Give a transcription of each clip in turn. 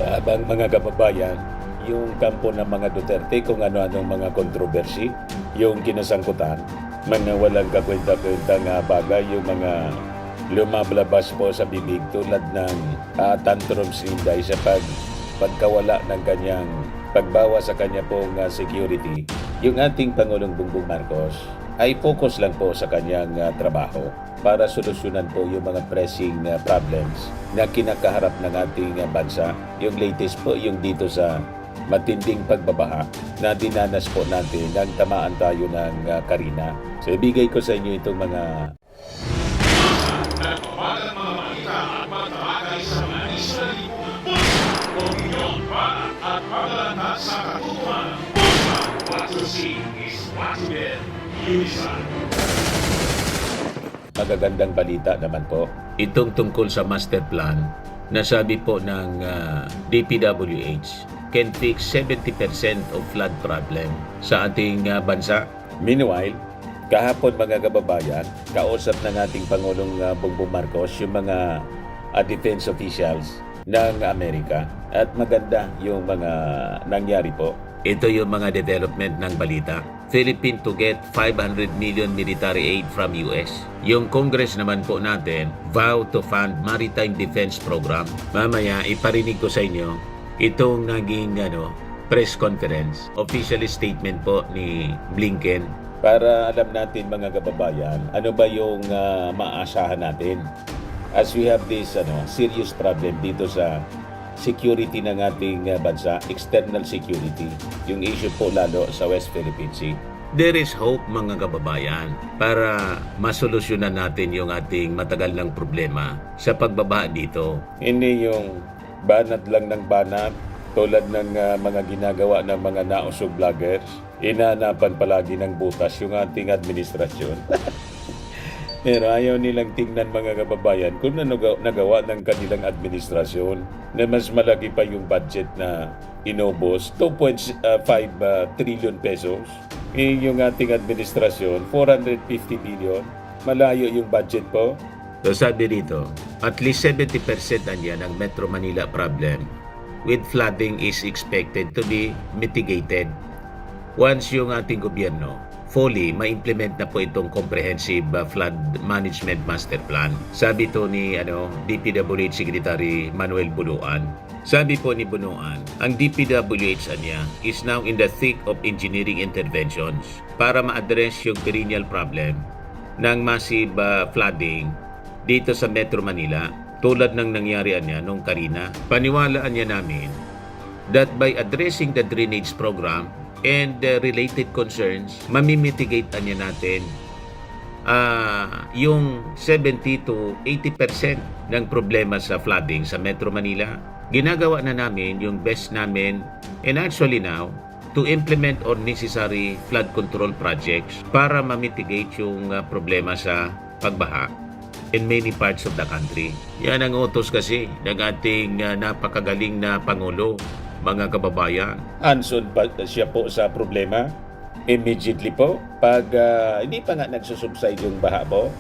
Abang mga kababayan, yung kampo ng mga Duterte kung ano-anong mga kontrobersi, yung kinasangkutan, mga walang kakwenta-kwentang bagay, yung mga lumablabas po sa bibig tulad ng tantrums ni Inday sa pagkawala ng kanyang pagbawa sa kanya pong security. Yung ating Pangulong Bongbong Marcos ay focus lang po sa kanyang trabaho para solusyonan po yung mga pressing problems na kinakaharap ng ating bansa. Yung latest po, yung dito sa matinding pagbabaha na dinanas po natin nang tamaan tayo ng Karina. So ibigay ko sa inyo itong mga Nagpapagal mga balita at matabagay sa mga isla-libo. Opinyon, para at paglalanta sa katutuhan. What you see is what you get. Unisan. magagandang balita naman po. Itong tungkol sa master plan na sabi po ng DPWH can fix 70% of flood problem sa ating bansa. Meanwhile, kahapon mga kababayan, kausap ng ating Pangulong Bongbong Marcos yung mga defense officials ng Amerika at maganda yung mga nangyari po. Ito yung mga development ng balita. Philippines to get 500 million military aid from US. Yung Congress naman po natin vow to fund maritime defense program. Mamaya iparinig ko sa inyo itong naging press conference, official statement po ni Blinken para alam natin mga kababayan ano ba yung maaasahan natin as we have this serious problem dito sa security ng ating bansa, external security, yung issue po lalo sa West Philippine Sea. There is hope mga kababayan para masolusyonan natin yung ating matagal ng problema sa pagbaba dito. Hindi yung banat lang ng banat tulad ng mga ginagawa ng mga nausog vloggers. Inanapan palagi ng butas yung ating administrasyon. Pero ayaw nilang tingnan mga kababayan kung ano nagawa ng kanilang administrasyon na mas malaki pa yung budget na inubos, 2.5 trillion pesos. Yung ating administrasyon, 450 billion. Malayo yung budget po. So sabi dito, at least 70% niya ng Metro Manila problem with flooding is expected to be mitigated once yung ating gobyerno fully ma-implement na po itong comprehensive flood management master plan. Sabi to ni DPWH Secretary Manuel Bunuan. Sabi po ni Bunuan, ang DPWH niya is now in the thick of engineering interventions para ma-address yung perennial problem ng massive flooding dito sa Metro Manila tulad ng nangyari niya nung Karina. Paniwalaan niya namin that by addressing the drainage program and related concerns, mamimitigate niya natin yung 70 to 80% ng problema sa flooding sa Metro Manila. Ginagawa na namin yung best namin and actually now to implement all necessary flood control projects para mamitigate yung problema sa pagbaha in many parts of the country. Yan ang utos kasi ng ating napakagaling na Pangulo, mga kababayan. Hands-on pa siya po sa problema. Immediately po, pag hindi pa nga nagsusubside yung baha po,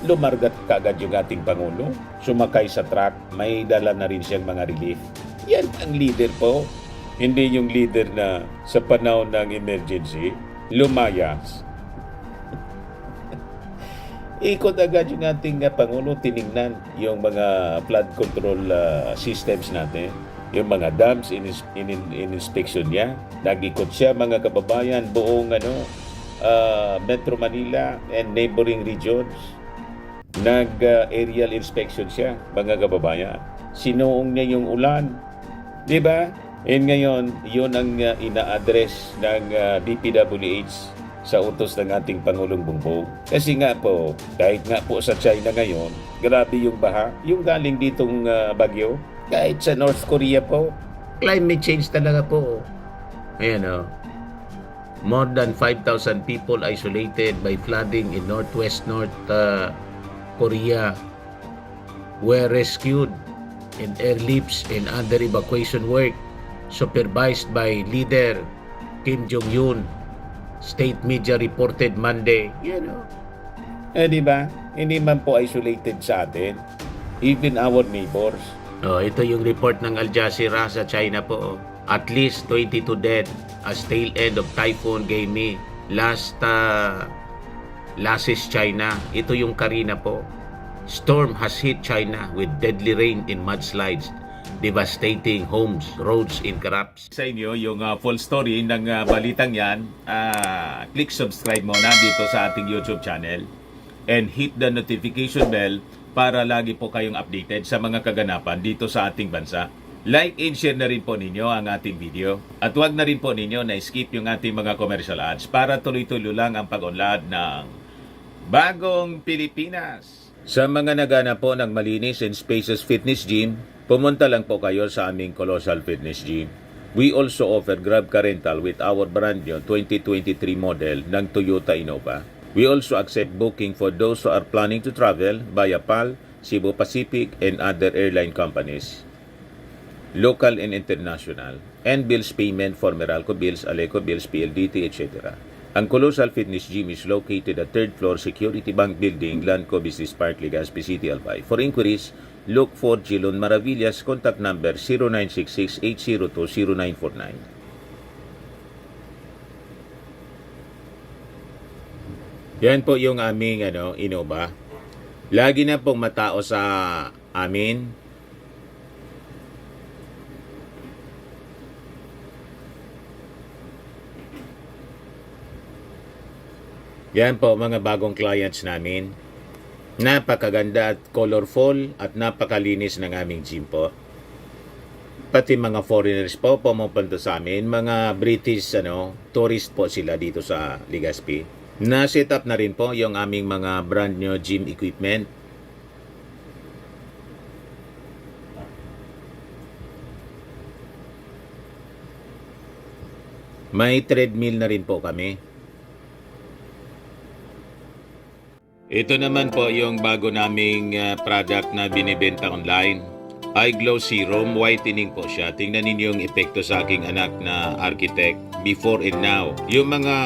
lumargat kaagad yung ating Pangulo. Sumakay sa truck, may dala na rin siyang mga relief. Yan ang leader po. Hindi yung leader na sa panahon ng emergency, lumayas. Ikot agad yung ating Pangulo, tinignan yung mga flood control systems natin. Yung mga dams, in-inspection niya. Nag-ikot siya mga kababayan, buong Metro Manila and neighboring regions. Nag-aerial inspection siya mga kababayan. Sinuong niya yung ulan. Di ba? And ngayon, yun ang ina-address ng DPWH sa utos ng ating Pangulong Bongbong. Kasi nga po, kahit nga po sa China ngayon, grabe yung baha, yung galing ditong bagyo, kahit sa North Korea po, climate change talaga po. Ayan more than 5,000 people isolated by flooding in northwest North Korea were rescued and airlifts and other evacuation work supervised by leader Kim Jong-un. State media reported Monday. Di ba? Hindi man po isolated sa atin. Even our neighbors, Oh, ito yung report ng Al Jazeera sa China po. At least 22 dead as tail end of Typhoon Gaimi last China. Ito yung Karina po. Storm has hit China with deadly rain in mudslides, devastating homes, roads in collapse. Sa inyo yung full story ng balitang yan, click subscribe muna dito sa ating YouTube channel and hit the notification bell para lagi po kayong updated sa mga kaganapan dito sa ating bansa. Like and share na rin po ninyo ang ating video. At huwag na rin po ninyo na skip yung ating mga commercial ads para tuloy-tuloy lang ang pag-unlad ng Bagong Pilipinas. Sa mga nagana po ng malinis and spacious fitness gym, pumunta lang po kayo sa aming Colossal Fitness Gym. We also offer Grab Car Rental with our brand new 2023 model ng Toyota Innova. We also accept booking for those who are planning to travel via PAL, Cebu Pacific, and other airline companies, local and international, and bills payment for Meralco Bills, Aleco Bills, PLDT, etc. Ang Colossal Fitness Gym is located at 3rd floor Security Bank Building, Lanco Business Park, Legazpi City, Albay. For inquiries, look for Gilon Maravillas, contact number 0966-802-0949. Yan po yung aming Innova. Lagi na pong matao sa amin. Yan po mga bagong clients namin. Napakaganda at colorful at napakalinis ng aming gym po. Pati mga foreigners po pumupunta sa amin, mga British tourist po sila dito sa Legazpi. Na-set up na rin po yung aming mga brand new gym equipment. May treadmill na rin po kami. Ito naman po yung bago naming product na binibenta online. Eye Glow Serum, whitening po siya. Tingnan ninyo yung epekto sa aking anak na architect before and now. Yung mga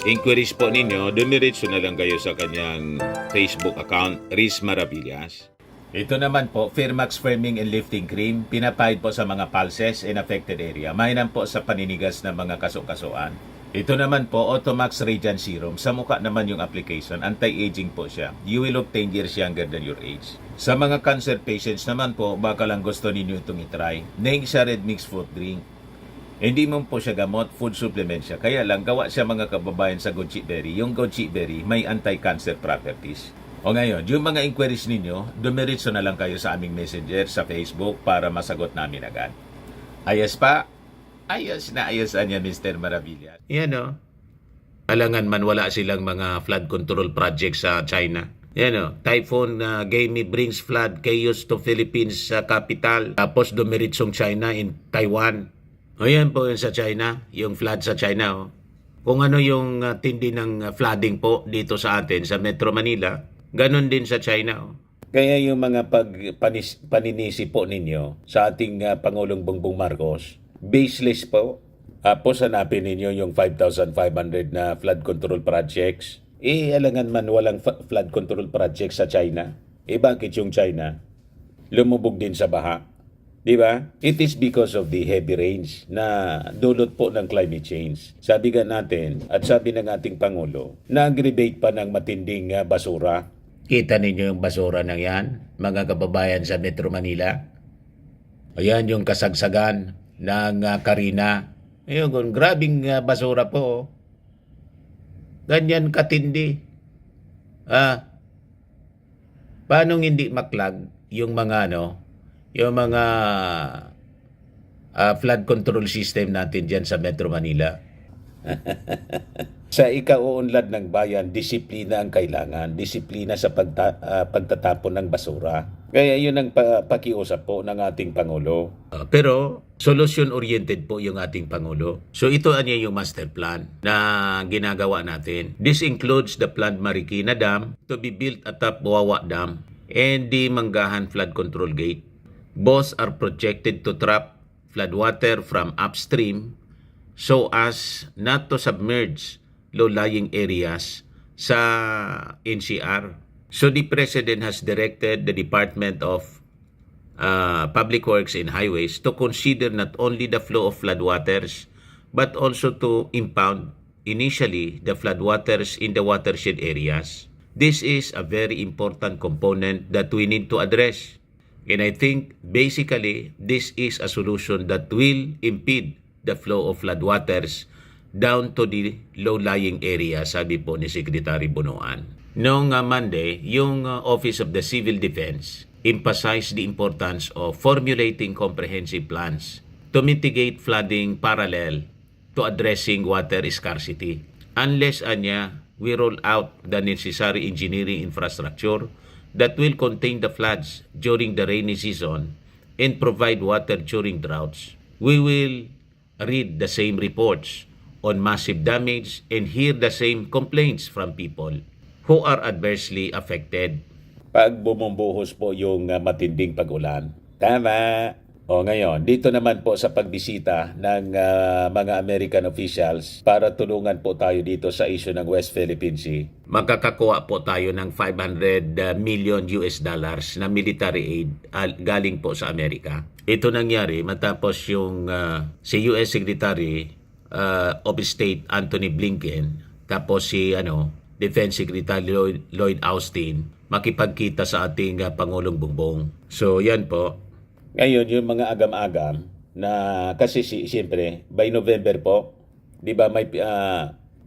inquiries po ninyo, dumiretso na lang kayo sa kanyang Facebook account, Riz Maravillas. Ito naman po, Firmax Firming and Lifting Cream, pinapahid po sa mga pulses and affected area. Mainam po sa paninigas ng mga kaso-kasuan. Ito naman po, Automax Radiant Serum. Sa mukha naman yung application, anti-aging po siya. You will look 10 years younger than your age. Sa mga cancer patients naman po, baka lang gusto ninyo itong itry. Nengsa Red Mix Fruit Drink. Hindi mo po siya gamot, food supplement siya. Kaya lang, gawa siya mga kababayan sa goji berry. Yung goji berry may anti-cancer properties. O ngayon, yung mga inquiries ninyo, dumiretso na lang kayo sa aming messenger sa Facebook para masagot namin agad. Ayos pa? Ayos na ayos niya, Mr. Maravilla. Yan o. Alangan man wala silang mga flood control project sa China. Yan o. Typhoon Gaimi brings flood chaos to Philippines capital. Tapos dumiritsong China in Taiwan. O yan po yun sa China, yung flood sa China. Oh. Kung ano yung tindi ng flooding po dito sa atin, sa Metro Manila, ganun din sa China. Oh. Kaya yung mga paninisi po ninyo sa ating Pangulong Bongbong Marcos, baseless po. Tapos hanapin ninyo yung 5,500 na flood control projects. Alangan man walang flood control projects sa China. Bakit yung China lumubog din sa baha? Di ba? It is because of the heavy rains na dulot po ng climate change. Sabi nga natin, at sabi ng ating Pangulo, na-aggravate pa ng matinding basura. Kita ninyo yung basura ng yan, mga kababayan sa Metro Manila? Ayan yung kasagsagan ng Karina. Ayun, grabing basura po. Ganyan katindi. Paano hindi maklag yung mga yung mga flood control system natin dyan sa Metro Manila? Sa ikauunlad ng bayan, disiplina ang kailangan. Disiplina sa pagtatapon ng basura. Kaya yun ang pakiusap po ng ating Pangulo. Pero solution-oriented po yung ating Pangulo. So ito yung master plan na ginagawa natin. This includes the planned Marikina Dam to be built atop Wawa Dam and the Manggahan Flood Control Gate. Both are projected to trap floodwater from upstream so as not to submerge low-lying areas sa NCR. So the President has directed the Department of Public Works and Highways to consider not only the flow of floodwaters but also to impound initially the floodwaters in the watershed areas. This is a very important component that we need to address. And I think basically this is a solution that will impede the flow of floodwaters down to the low-lying area, sabi po ni Secretary Bunoan. Noong Monday, yung Office of the Civil Defense emphasized the importance of formulating comprehensive plans to mitigate flooding parallel to addressing water scarcity. Unless, we roll out the necessary engineering infrastructure that will contain the floods during the rainy season and provide water during droughts, we will read the same reports on massive damage and hear the same complaints from people who are adversely affected. Pag bumumbuhos po yung matinding pag-ulan. Tama! O ngayon, dito naman po sa pagbisita ng mga American officials para tulungan po tayo dito sa issue ng West Philippine Sea. Makakakuha po tayo ng $500 million na military aid galing po sa Amerika. Ito nangyari matapos yung si US Secretary of State Anthony Blinken tapos si Defense Secretary Lloyd Austin makipagkita sa ating Pangulong Bongbong. So yan po. Ngayon yung mga agam-agam na kasi siyempre by November po, 'di ba may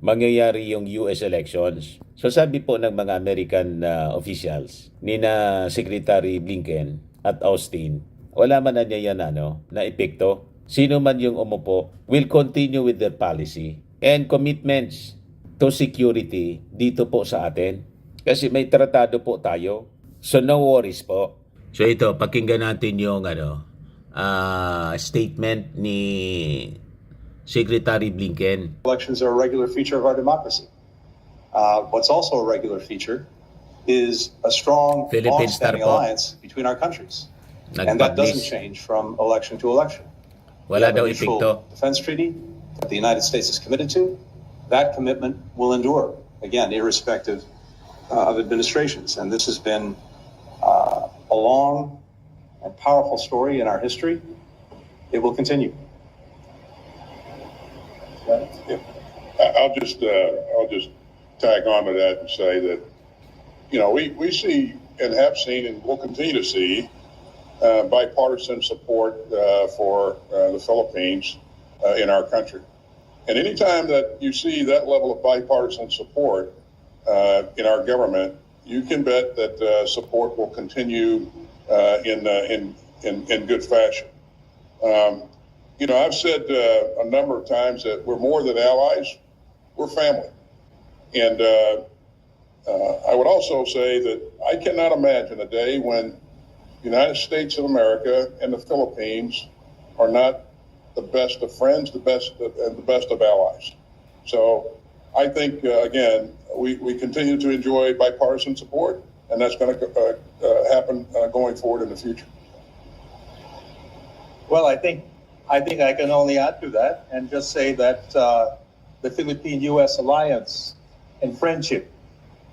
mangyayari yung US elections. So sabi po ng mga American officials ni na Secretary Blinken at Austin, wala man na niya yan na epekto. Sino man yung umupo will continue with their policy and commitments to security dito po sa atin. Kasi may tratado po tayo. So no worries po. So ito, pakinggan natin yung statement ni Secretary Blinken. Elections are a regular feature of our democracy. What's also a regular feature is a strong, long-standing alliance between our countries. And that doesn't change from election to election. Wala daw epekto. Defense treaty that the United States is committed to, that commitment will endure, again, irrespective of administrations. And this has been a long and powerful story in our history. It will continue. I'll just tag on to that and say that, we see and have seen and will continue to see bipartisan support for the Philippines in our country. And anytime that you see that level of bipartisan support in our government, you can bet that support will continue in good fashion. I've said a number of times that we're more than allies, we're family. And I would also say that I cannot imagine a day when the United States of America and the Philippines are not the best of friends, the best of allies. So I think, again, we continue to enjoy bipartisan support, and that's going to happen going forward in the future. Well, I think I can only add to that and just say that the Philippine-U.S. alliance and friendship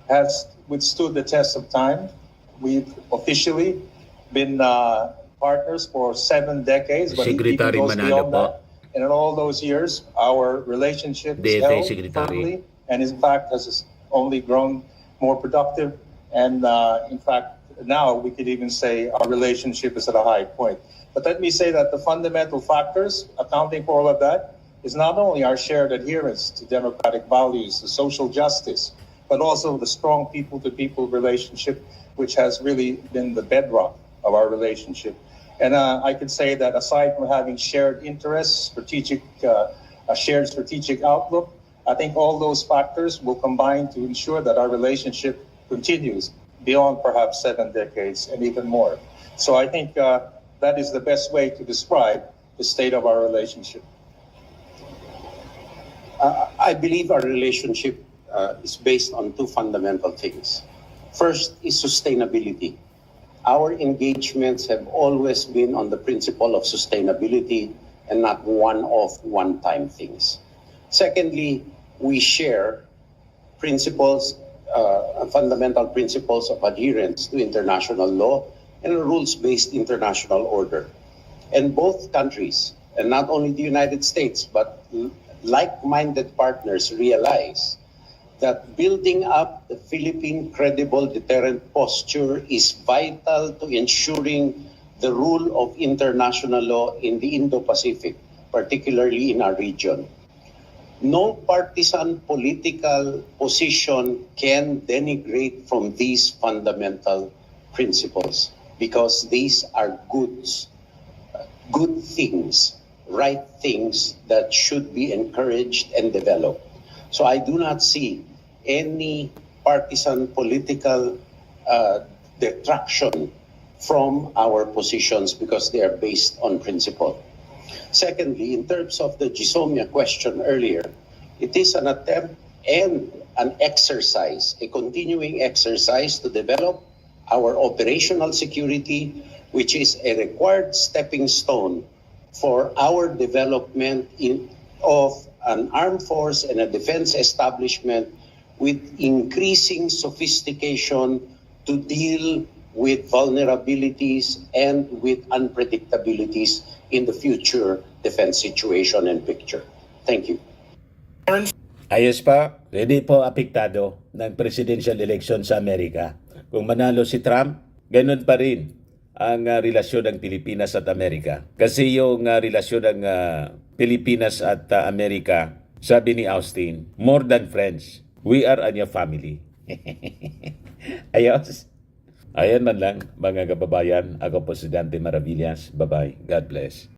has withstood the test of time. We've officially been partners for 7 decades, but it even goes beyond that. And in all those years, our relationship is held firmly, and in fact has only grown more productive. And in fact, now we could even say our relationship is at a high point. But let me say that the fundamental factors accounting for all of that is not only our shared adherence to democratic values, to social justice, but also the strong people-to-people relationship, which has really been the bedrock of our relationship. And I can say that aside from having shared interests, a shared strategic outlook, I think all those factors will combine to ensure that our relationship continues beyond perhaps 7 decades and even more. So I think that is the best way to describe the state of our relationship. I believe our relationship is based on 2 fundamental things. First is sustainability. Our engagements have always been on the principle of sustainability and not one-off, one-time things. Secondly, we share principles, fundamental principles of adherence to international law and a rules-based international order. And both countries, and not only the United States, but like-minded partners realize that building up the Philippine credible deterrent posture is vital to ensuring the rule of international law in the Indo-Pacific, particularly in our region. No partisan political position can denigrate from these fundamental principles because these are good things, right things that should be encouraged and developed. So I do not see any partisan political detraction from our positions because they are based on principle. Secondly, in terms of the GSOMIA question earlier, it is an attempt and an exercise, a continuing exercise to develop our operational security, which is a required stepping stone for our development of an armed force and a defense establishment with increasing sophistication to deal with vulnerabilities and with unpredictabilities in the future defense situation and picture. Thank you. Ayos pa, hindi po apektado ng presidential election sa Amerika. Kung manalo si Trump, ganun pa rin ang relasyon ng Pilipinas at Amerika. Kasi yung relasyon ng Pilipinas at Amerika, sabi ni Austin, more than friends, we are a new family. Ayos. Ayan man lang, mga kababayan. Ako po si Dante Maravillas. Bye-bye. God bless.